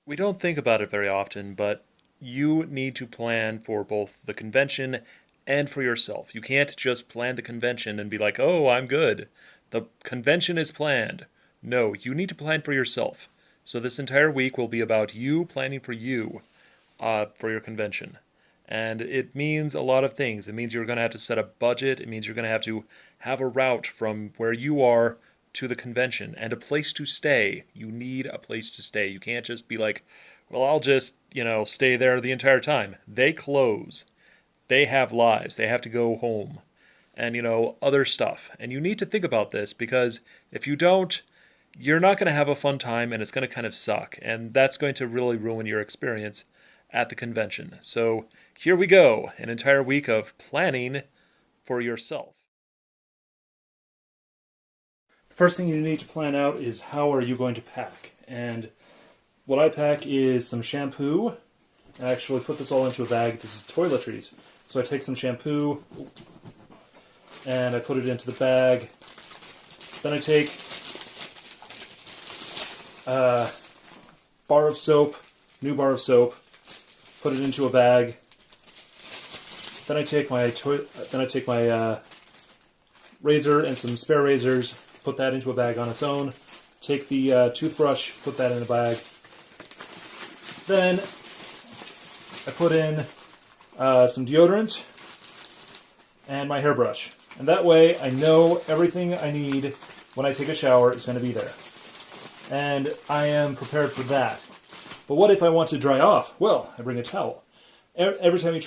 We don't think about it very often, but you need to plan for both the convention and for yourself. You can't just plan the convention and be like, oh, I'm good. The convention is planned. No, you need to plan for yourself. So this entire week will be about you planning for you for your convention. And it means a lot of things. It means you're going to have to set a budget. It means you're going to have a route from where you are to the convention and a place to stay. You need a place to stay. You can't just be like, well, I'll just, stay there the entire time. They close. They have lives. They have to go home and, other stuff. And you need to think about this because if you don't, you're not going to have a fun time and it's going to kind of suck. And that's going to really ruin your experience at the convention. So here we go, an entire week of planning for yourself. The first thing you need to plan out is how are you going to pack. And what I pack is some shampoo. I actually put this all into a bag. This is toiletries. So I take some shampoo and I put it into the bag. Then I take a bar of soap, new bar of soap, put it into a bag. Then I take my razor and some spare razors, put that into a bag on its own. Take the toothbrush, put that in a bag. Then I put in some deodorant and my hairbrush. And that way I know everything I need when I take a shower is going to be there. And I am prepared for that. But what if I want to dry off? Well, I bring a towel. Every time you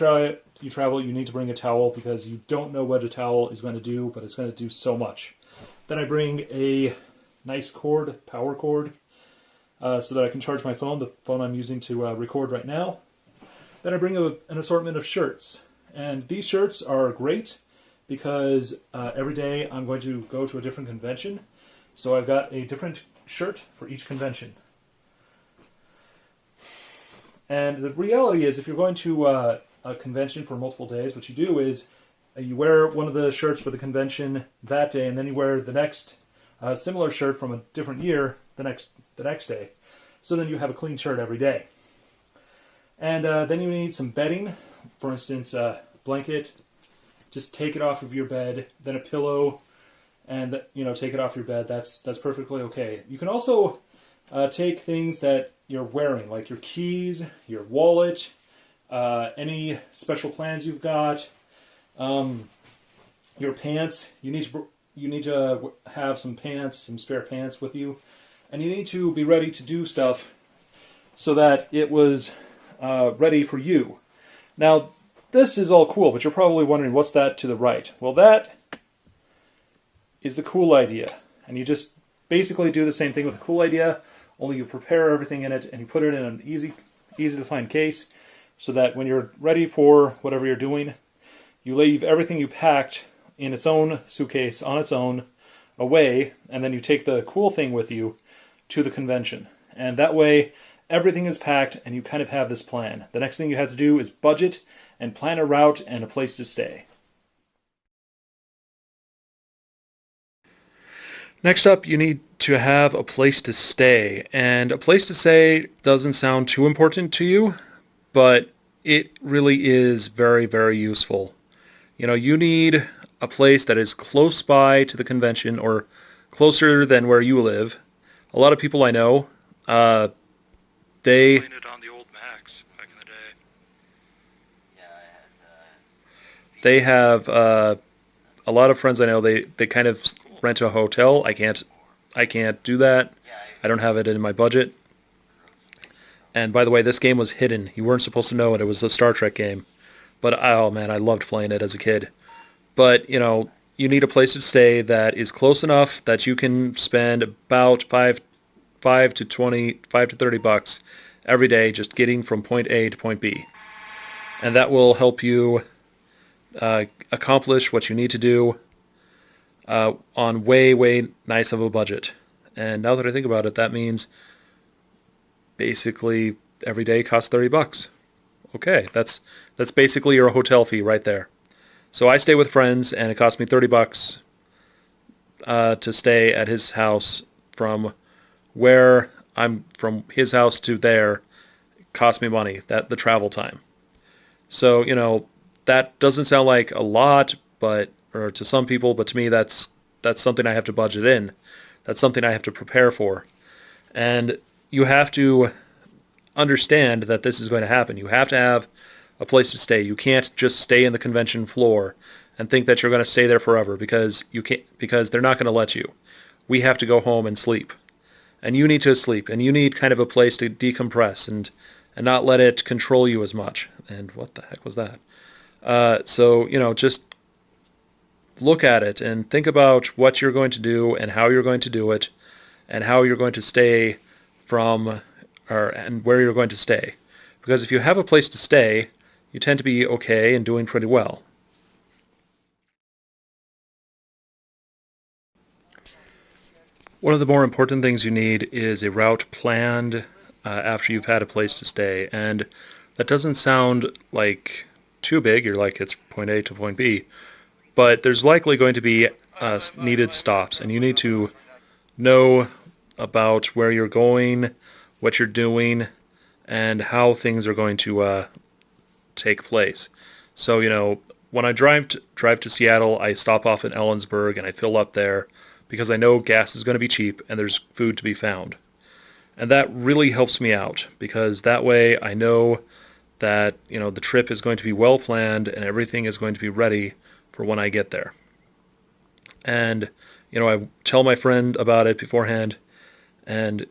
travel, you need to bring a towel because you don't know what a towel is going to do, but it's going to do so much. Then I bring a nice cord, power cord, so that I can charge my phone, the phone I'm using to record right now. Then I bring an assortment of shirts. And these shirts are great because every day I'm going to go to a different convention. So I've got a different shirt for each convention. And the reality is, if you're going to a convention for multiple days, what you do is you wear one of the shirts for the convention that day, and then you wear the next similar shirt from a different year the next day. So then you have a clean shirt every day. And then you need some bedding, for instance, a blanket. Just take it off of your bed, then a pillow, and take it off your bed. That's perfectly okay. You can also take things that you're wearing, like your keys, your wallet, any special plans you've got, your pants. You need to have some pants, some spare pants with you, and you need to be ready to do stuff so that it was ready for you. Now, this is all cool, but you're probably wondering, what's that to the right? Well, that is the cool idea, and you just basically do the same thing with a cool idea, only you prepare everything in it and you put it in an easy to find case so that when you're ready for whatever you're doing, you leave everything you packed in its own suitcase on its own away, and then you take the cool thing with you to the convention. And that way everything is packed and you kind of have this plan. The next thing you have to do is budget and plan a route and a place to stay. Next up, you need to have a place to stay. And a place to stay doesn't sound too important to you, but it really is very, very useful. You need a place that is close by to the convention or closer than where you live. A lot of people I know, they Playing it on the old Macs back in the day. they have a lot of friends I know. They kind of rent a hotel. I can't do that. I don't have it in my budget. And by the way, this game was hidden. You weren't supposed to know it. It was a Star Trek game. But oh man, I loved playing it as a kid. But you need a place to stay that is close enough that you can spend about five to 30 bucks every day just getting from point A to point B. And that will help you accomplish what you need to do on way, way nice of a budget. And now that I think about it, that means basically every day costs 30 bucks. Okay, that's basically your hotel fee right there. So I stay with friends, and it costs me 30 bucks to stay at his house from his house to there. cost me money, that the travel time. So, that doesn't sound like a lot, or to some people, but to me that's something I have to budget in. That's something I have to prepare for. And you have to understand that this is going to happen. You have to have a place to stay. You can't just stay in the convention floor and think that you're going to stay there forever because they're not going to let you. We have to go home and sleep. And you need to sleep, and you need kind of a place to decompress and not let it control you as much. And what the heck was that? So, just look at it and think about what you're going to do and how you're going to do it and how you're going to stay and where you're going to stay. Because if you have a place to stay, you tend to be okay and doing pretty well. One of the more important things you need is a route planned after you've had a place to stay. And that doesn't sound like too big. You're like, it's point A to point B. But there's likely going to be needed stops, and you need to know about where you're going, what you're doing, and how things are going to take place. So, when I drive to Seattle, I stop off in Ellensburg and I fill up there because I know gas is going to be cheap and there's food to be found. And that really helps me out because that way I know that, the trip is going to be well planned and everything is going to be ready for when I get there. And, I tell my friend about it beforehand, and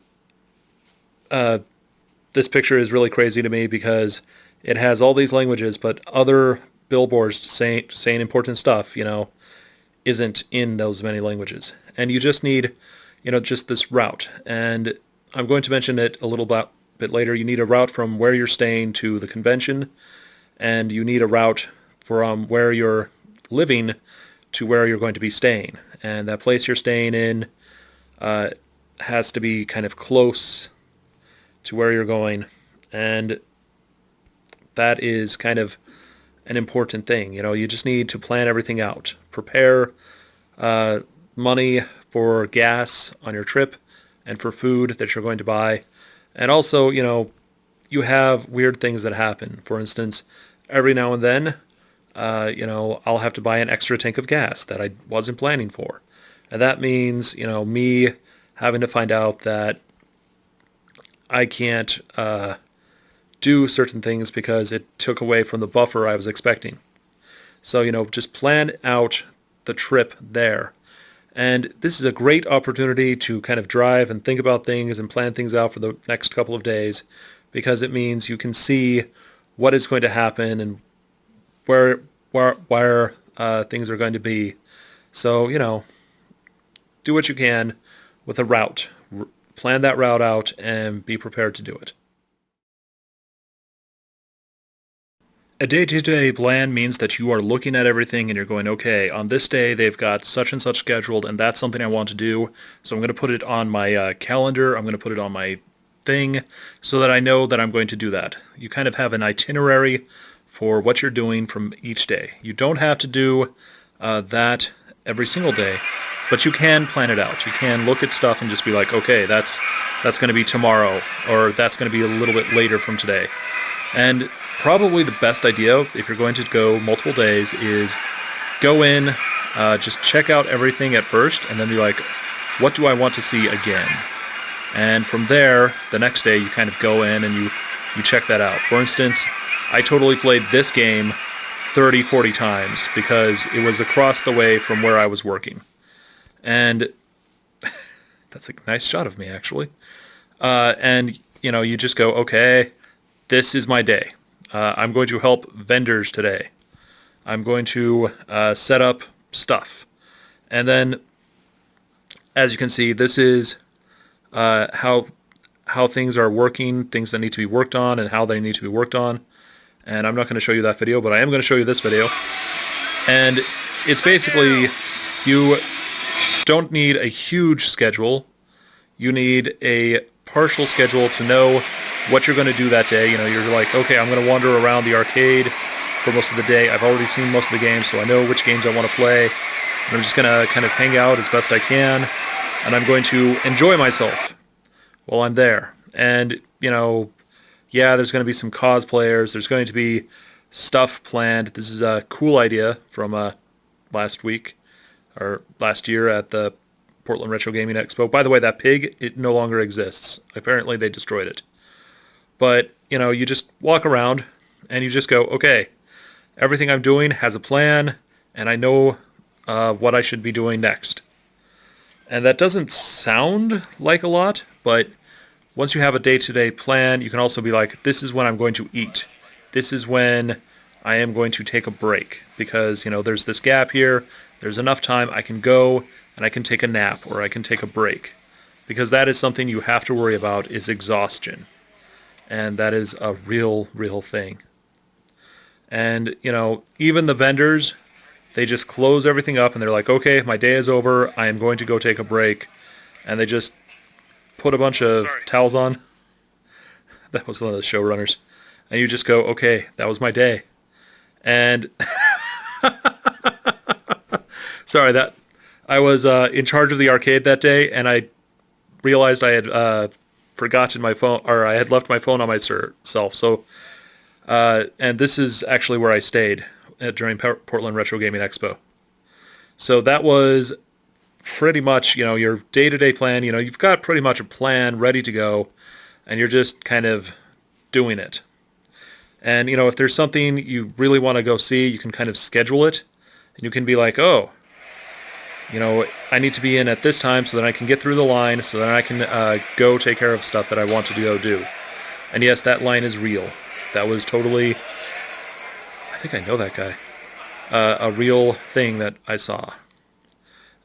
this picture is really crazy to me because it has all these languages, but other billboards saying important stuff, isn't in those many languages. And you just need, just this route. And I'm going to mention it a little bit later. You need a route from where you're staying to the convention, and you need a route from where you're living to where you're going to be staying. And that place you're staying in has to be kind of close to where you're going. And that is kind of an important thing. You just need to plan everything out. Prepare money for gas on your trip and for food that you're going to buy. And also, you have weird things that happen. For instance, every now and then, I'll have to buy an extra tank of gas that I wasn't planning for. And that means, me having to find out that I can't do certain things because it took away from the buffer I was expecting. So, just plan out the trip there. And this is a great opportunity to kind of drive and think about things and plan things out for the next couple of days because it means you can see what is going to happen and where things are going to be. So, do what you can with a route. Plan that route out and be prepared to do it. A day-to-day plan means that you are looking at everything and you're going, okay, on this day they've got such and such scheduled and that's something I want to do. So I'm going to put it on my calendar. I'm going to put it on my thing so that I know that I'm going to do that. You kind of have an itinerary for what you're doing from each day. You don't have to do that every single day, but you can plan it out. You can look at stuff and just be like, okay, that's going to be tomorrow, or that's going to be a little bit later from today. And probably the best idea, if you're going to go multiple days, is go in, just check out everything at first, and then be like, what do I want to see again? And from there, the next day, you kind of go in and you check that out. For instance, I totally played this game 30, 40 times because it was across the way from where I was working. And that's a nice shot of me, actually. And, you just go, okay, this is my day. I'm going to help vendors today. I'm going to set up stuff. And then, as you can see, this is how things are working, things that need to be worked on, and how they need to be worked on. And I'm not going to show you that video, but I am going to show you this video. And it's basically, you don't need a huge schedule. You need a partial schedule to know what you're going to do that day. You're like, okay, I'm going to wander around the arcade for most of the day. I've already seen most of the games, so I know which games I want to play. And I'm just going to kind of hang out as best I can, and I'm going to enjoy myself while I'm there. And, yeah, there's going to be some cosplayers. There's going to be stuff planned. This is a cool idea from last week or last year at the Portland Retro Gaming Expo. By the way, that pig, it no longer exists. Apparently they destroyed it. But, you just walk around and you just go, okay, everything I'm doing has a plan and I know what I should be doing next. And that doesn't sound like a lot, but once you have a day-to-day plan, you can also be like, this is when I'm going to eat. This is when I am going to take a break because, there's this gap here. There's enough time I can go and I can take a nap or I can take a break because that is something you have to worry about is exhaustion. And that is a real, real thing. And, even the vendors, they just close everything up and they're like, okay, my day is over. I am going to go take a break. And they just put a bunch of towels on. That was one of the showrunners. And you just go, okay, that was my day. And sorry, that I was in charge of the arcade that day, and I realized I had forgotten my phone, or I had left my phone on myself. So, and this is actually where I stayed during Portland Retro Gaming Expo. So that was pretty much, your day-to-day plan. You've got pretty much a plan ready to go, and you're just kind of doing it. And, if there's something you really want to go see, you can kind of schedule it. And you can be like, oh, I need to be in at this time so that I can get through the line, so that I can go take care of stuff that I want to go do. And yes, that line is real. That was totally, I think I know that guy, a real thing that I saw.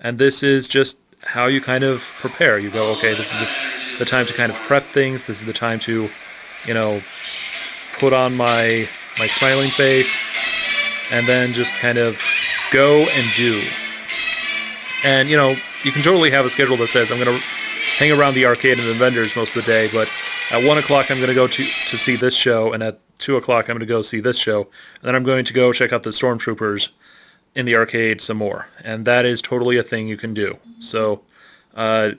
And this is just how you kind of prepare. You go, okay, this is the time to kind of prep things. This is the time to, put on my smiling face, and then just kind of go and do. And, you can totally have a schedule that says I'm going to hang around the arcade and the vendors most of the day, but at 1 o'clock I'm going to go to see this show, and at 2 o'clock I'm going to go see this show, and then I'm going to go check out the Stormtroopers in the arcade some more. And that is totally a thing you can do. So, having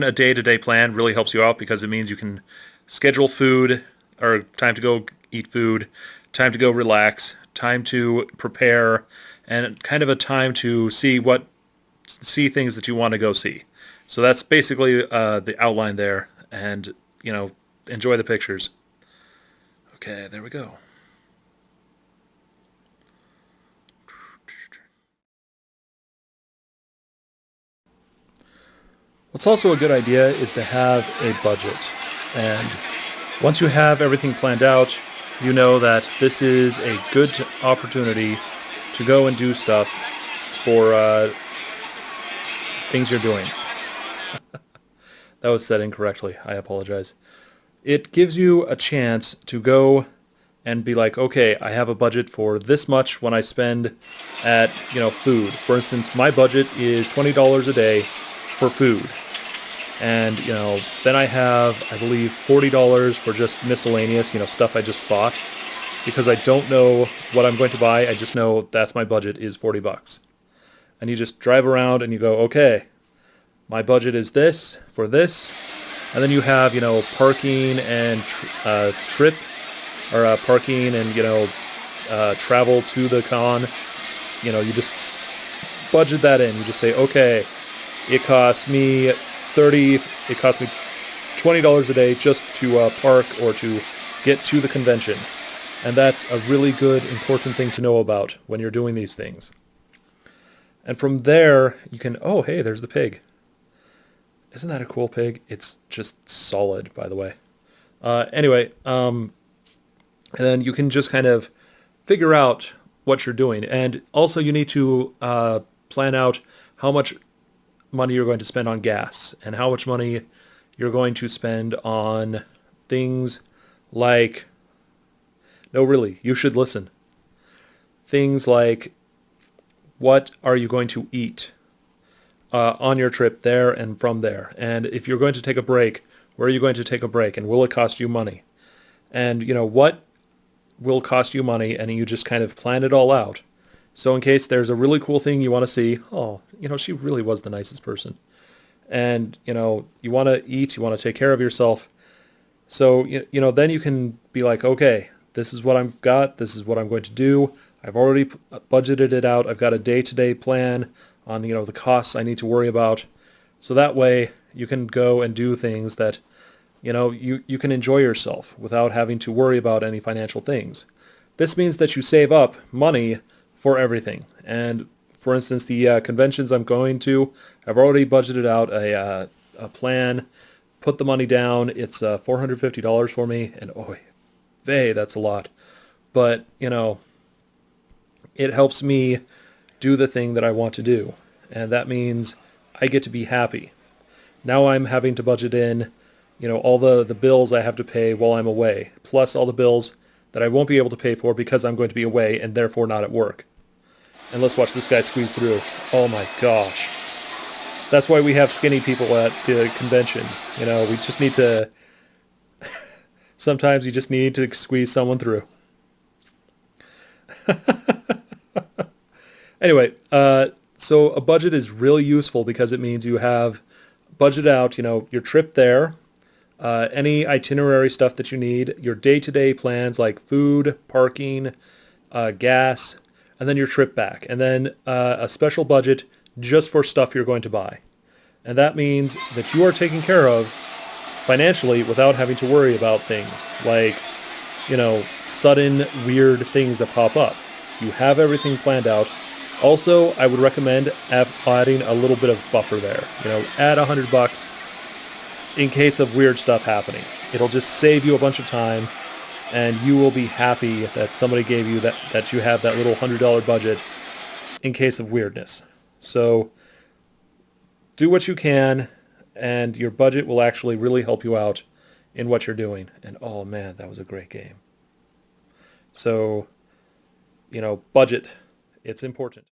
a day-to-day plan really helps you out because it means you can schedule food, or time to go eat food, time to go relax, time to prepare, and kind of a time to see things that you want to go see. So that's basically the outline there, and, enjoy the pictures. Okay, there we go. What's also a good idea is to have a budget. And once you have everything planned out, you know that this is a good opportunity to go and do stuff for things you're doing. That was said incorrectly. I apologize. It gives you a chance to go and be like, okay, I have a budget for this much when I spend at, food. For instance, my budget is $20 a day for food. And, then I have, I believe, $40 for just miscellaneous, stuff I just bought. Because I don't know what I'm going to buy, I just know that's my budget is $40. And you just drive around and you go, okay, my budget is this for this. And then you have, parking and trip, or parking and, travel to the con. You just budget that in. You just say, okay, it costs me $20 a day just to park or to get to the convention. And that's a really good, important thing to know about when you're doing these things. And from there, you can, oh, hey, there's the pig. Isn't that a cool pig? It's just solid, by the way. Anyway, and then you can just kind of figure out what you're doing. And also you need to plan out how much money you're going to spend on gas and how much money you're going to spend on things like, no, really, you should listen. Things like, what are you going to eat on your trip there and from there? And if you're going to take a break, where are you going to take a break? And will it cost you money? And, what will cost you money? And you just kind of plan it all out. So in case there's a really cool thing you want to see, oh, she really was the nicest person. And, you want to eat, you want to take care of yourself. So, then you can be like, okay, this is what I've got. This is what I'm going to do. I've already budgeted it out. I've got a day-to-day plan on, the costs I need to worry about. So that way you can go and do things that, you can enjoy yourself without having to worry about any financial things. This means that you save up money for everything. And for instance, the conventions I'm going to, I've already budgeted out a plan, put the money down. It's $450 for me, and that's a lot. But, it helps me do the thing that I want to do. And that means I get to be happy. Now I'm having to budget in, all the bills I have to pay while I'm away, plus all the bills that I won't be able to pay for because I'm going to be away and therefore not at work. And let's watch this guy squeeze through. Oh my gosh. That's why we have skinny people at the convention. We just need to... Sometimes you just need to squeeze someone through. Anyway, so a budget is really useful because it means you have budget out, your trip there, any itinerary stuff that you need, your day-to-day plans like food, parking, gas, and then your trip back. And then a special budget just for stuff you're going to buy. And that means that you are taken care of financially without having to worry about things like, sudden weird things that pop up. You have everything planned out. Also, I would recommend adding a little bit of buffer there. Add $100 in case of weird stuff happening. It'll just save you a bunch of time, and you will be happy that somebody gave you that you have that little $100 budget in case of weirdness. So do what you can, and your budget will actually really help you out in what you're doing. And oh man, that was a great game. So, budget. It's important.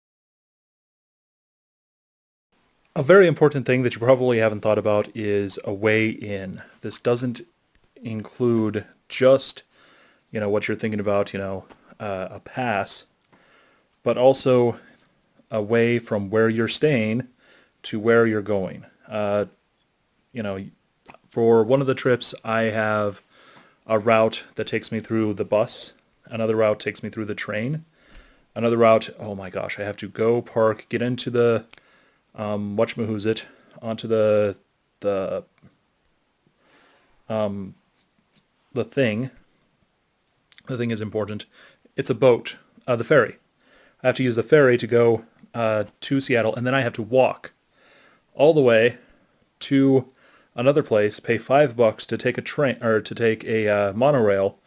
A very important thing that you probably haven't thought about is a way in. This doesn't include just, what you're thinking about, a pass, but also a way from where you're staying to where you're going. For one of the trips, I have a route that takes me through the bus. Another route takes me through the train. Another route, oh my gosh, I have to go park, get into the, whatchamahoosit, onto the thing. The thing is important. It's a boat, the ferry. I have to use the ferry to go to Seattle, and then I have to walk all the way to another place, pay $5 to take a train or to take a monorail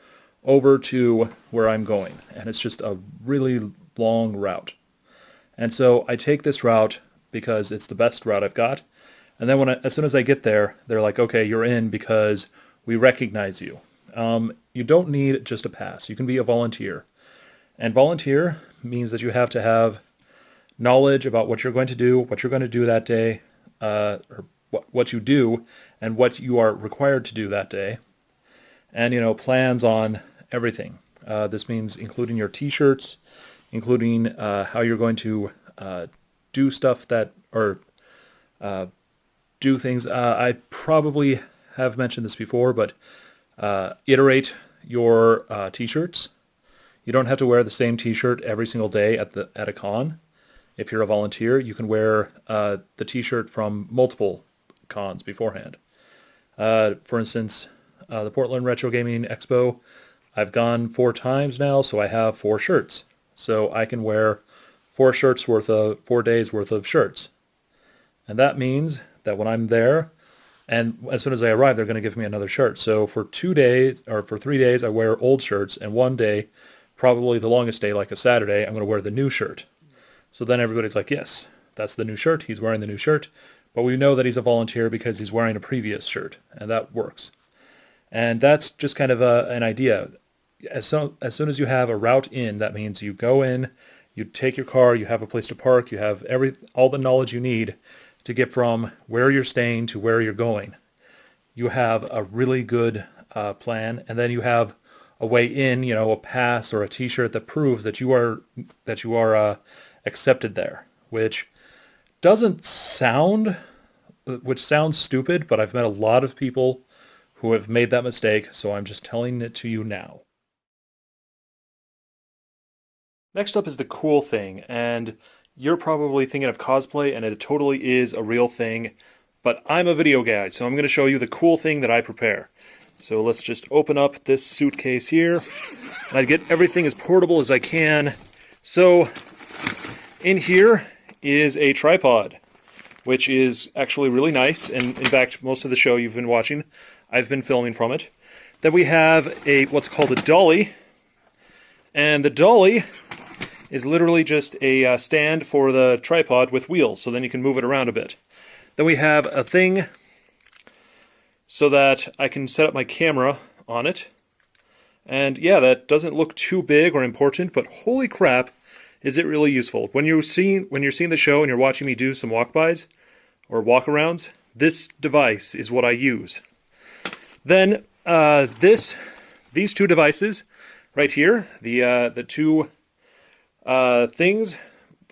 over to where I'm going, and it's just a really long route. And so I take this route because it's the best route I've got. And then as soon as I get there, they're like, okay, you're in because we recognize you. You don't need just a pass. You can be a volunteer. And volunteer means that you have to have knowledge about what you're going to do, that day, or what you do, and what you are required to do that day. And, plans on everything. This means including your t-shirts, including how you're going to do stuff or do things. I probably have mentioned this before, but iterate your t-shirts. You don't have to wear the same t-shirt every single day at a con. If you're a volunteer, you can wear the t-shirt from multiple cons beforehand. For instance, the Portland Retro Gaming Expo, I've gone 4 times now, so I have 4 shirts. So I can wear 4 days worth of shirts. And that means that when I'm there, and as soon as I arrive, they're going to give me another shirt. So for 2 days, or for 3 days, I wear old shirts, and one day, probably the longest day, like a Saturday, I'm going to wear the new shirt. So then everybody's like, yes, that's the new shirt, he's wearing the new shirt, but we know that he's a volunteer because he's wearing a previous shirt, and that works. And that's just kind of an idea. As soon as you have a route in, that means you go in, you take your car, you have a place to park, you have all the knowledge you need to get from where you're staying to where you're going. You have a really good plan, and then you have a way in, a pass or a t-shirt that proves that you are accepted there, which sounds stupid, but I've met a lot of people who have made that mistake, so I'm just telling it to you now. Next up is the cool thing, and you're probably thinking of cosplay, and it totally is a real thing, but I'm a video guy, so I'm going to show you the cool thing that I prepare. So let's just open up this suitcase here, and I get everything as portable as I can. So in here is a tripod, which is actually really nice, and in fact, most of the show you've been watching, I've been filming from it. Then we have what's called a dolly, and the dolly is literally just a stand for the tripod with wheels, so then you can move it around a bit. Then we have a thing so that I can set up my camera on it. And yeah, that doesn't look too big or important, but holy crap, is it really useful. When you're seeing the show and you're watching me do some walk-bys or walk-arounds, this device is what I use. Then these two devices right here, the two things,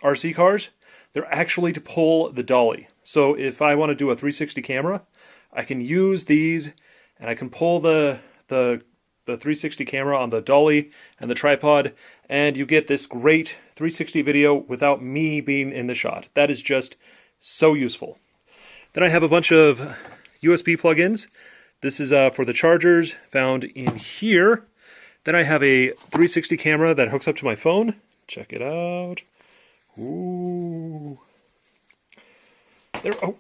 RC cars, they're actually to pull the dolly. So if I want to do a 360 camera, I can use these, and I can pull the 360 camera on the dolly and the tripod, and you get this great 360 video without me being in the shot. That is just so useful. Then I have a bunch of USB plugins. This is for the chargers found in here. Then I have a 360 camera that hooks up to my phone. Check it out. Ooh. There. Oh.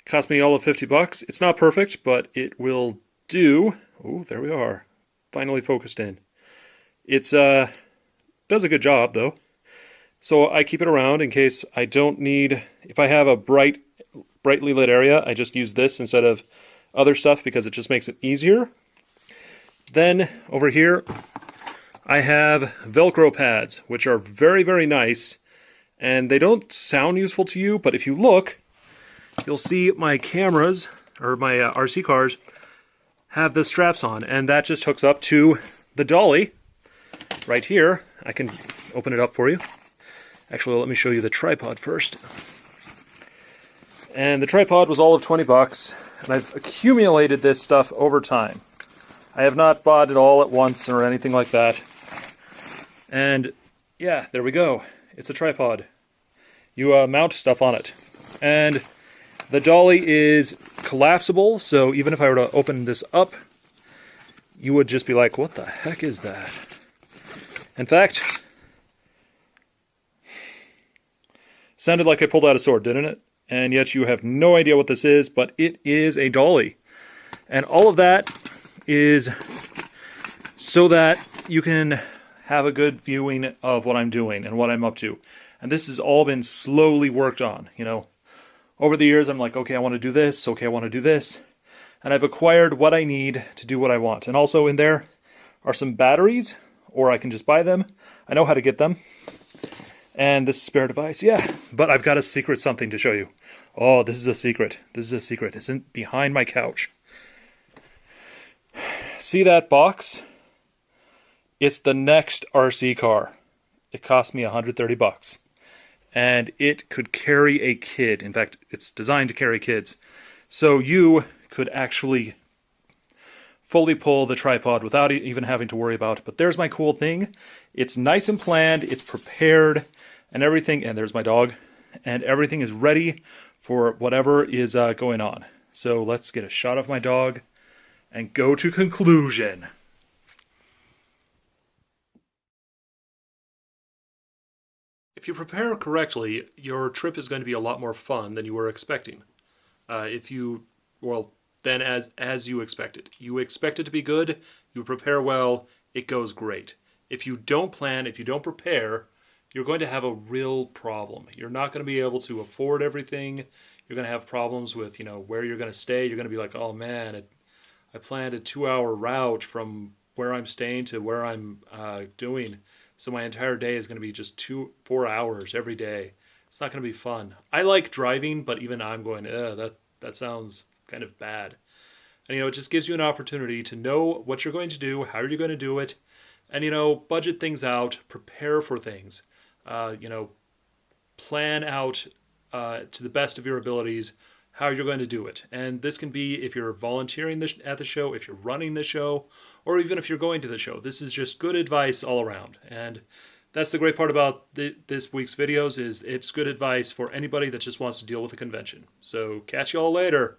Cost me all of $50. It's not perfect, but it will do. Oh, there we are. Finally focused in. It's does a good job though. So I keep it around in case I don't need. If I have a brightly lit area, I just use this instead of other stuff because it just makes it easier. Then over here, I have Velcro pads, which are very, very nice, and they don't sound useful to you, but if you look, you'll see my cameras, or my RC cars, have the straps on, and that just hooks up to the dolly right here. I can open it up for you. Actually, let me show you the tripod first. And the tripod was all of $20, and I've accumulated this stuff over time. I have not bought it all at once or anything like that. And yeah, there we go. It's a tripod. You mount stuff on it. And the dolly is collapsible, so even if I were to open this up, you would just be like, what the heck is that? In fact, sounded like I pulled out a sword, didn't it? And yet you have no idea what this is, but it is a dolly. And all of that is so that you can have a good viewing of what I'm doing and what I'm up to. And this has all been slowly worked on, you know. Over the years, I'm like, okay, I want to do this. Okay, I want to do this. And I've acquired what I need to do what I want. And also in there are some batteries, or I can just buy them. I know how to get them. And this spare device, yeah. But I've got a secret something to show you. Oh, this is a secret. This is a secret. It's behind my couch. See that box? It's the next RC car. It cost me $130. And it could carry a kid. In fact, it's designed to carry kids. So you could actually fully pull the tripod without even having to worry about it. But there's my cool thing. It's nice and planned. It's prepared and everything. And there's my dog. And everything is ready for whatever is going on. So let's get a shot of my dog and go to conclusion. If you prepare correctly, your trip is going to be a lot more fun than you were expecting. Then as you expected. You expect it to be good, you prepare well, it goes great. If you don't plan, if you don't prepare, you're going to have a real problem. You're not going to be able to afford everything. You're going to have problems with, where you're going to stay. You're going to be like, oh man, I planned a 2-hour route from where I'm staying to where I'm doing. So my entire day is going to be just 4 hours every day. It's not going to be fun. I like driving, but even I'm going, that sounds kind of bad. And, it just gives you an opportunity to know what you're going to do, how you're going to do it, and, budget things out, prepare for things, plan out to the best of your abilities how you're going to do it. And this can be if you're volunteering at the show, if you're running the show, or even if you're going to the show. This is just good advice all around. And that's the great part about this week's videos is it's good advice for anybody that just wants to deal with a convention. So catch you all later.